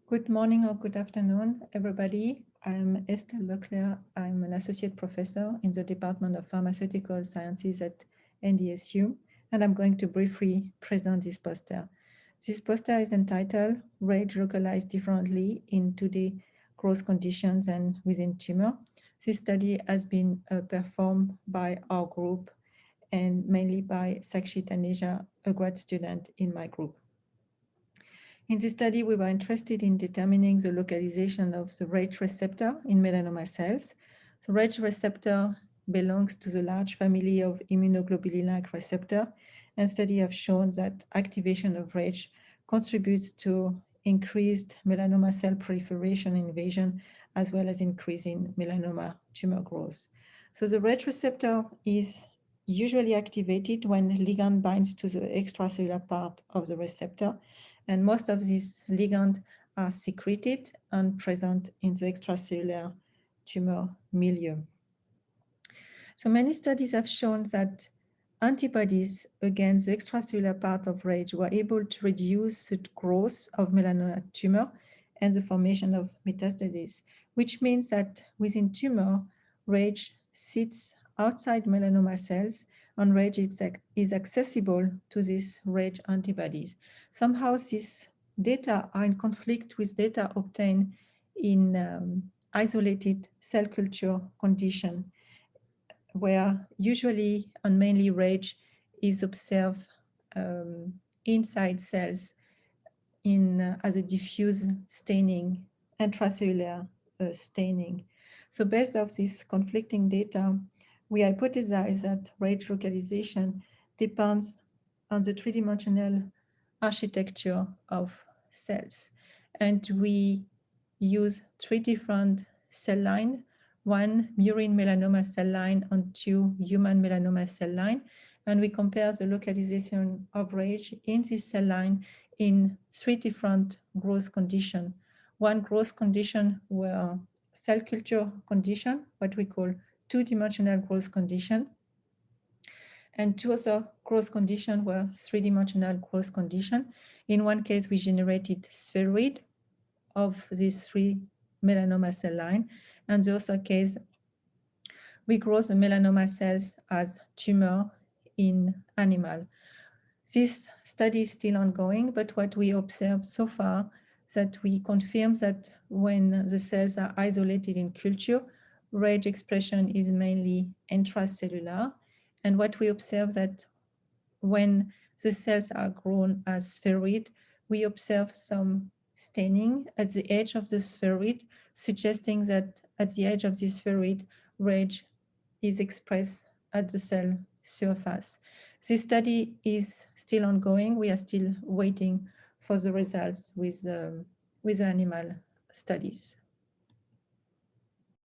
Good morning or good afternoon, everybody. I'm Estelle Leclerc. I'm an associate professor in the Department of Pharmaceutical Sciences at NDSU, and I'm going to briefly present this poster. This poster is entitled Rage Localized Differently in 2D Growth Conditions and Within Tumor. This study has been performed by our group and mainly by Sakshi Taneja, a grad student in my group. In this study, we were interested in determining the localization of the RAGE receptor in melanoma cells. The RAGE receptor belongs to the large family of immunoglobulin-like receptor, and studies have shown that activation of RAGE contributes to increased melanoma cell proliferation invasion, as well as increasing melanoma tumor growth. So the RAGE receptor is usually activated when ligand binds to the extracellular part of the receptor, and most of these ligands are secreted and present in the extracellular tumor milieu. So many studies have shown that antibodies against the extracellular part of RAGE were able to reduce the growth of melanoma tumor and the formation of metastases, which means that within tumor, RAGE sits outside melanoma cells, and RAGE is accessible to these RAGE antibodies. Somehow these data are in conflict with data obtained in isolated cell culture condition, where usually and mainly RAGE is observed inside cells as a diffuse staining, intracellular staining. So based off this conflicting data, we hypothesize that RAGE localization depends on the three-dimensional architecture of cells. And we use three different cell lines, one murine melanoma cell line and two human melanoma cell line. And we compare the localization of RAGE in this cell line in three different growth conditions. One growth condition were cell culture condition, what we call two-dimensional growth condition. And two other growth conditions were three-dimensional growth condition. In one case, we generated spheroid of these three melanoma cell line. And the other case, we grow the melanoma cells as tumor in animal. This study is still ongoing, but what we observed so far that we confirm that when the cells are isolated in culture, RAGE expression is mainly intracellular. And what we observe that when the cells are grown as spheroid, we observe some staining at the edge of the spheroid, suggesting that at the edge of the spheroid, RAGE is expressed at the cell surface. This study is still ongoing. We are still waiting for the results with the animal studies.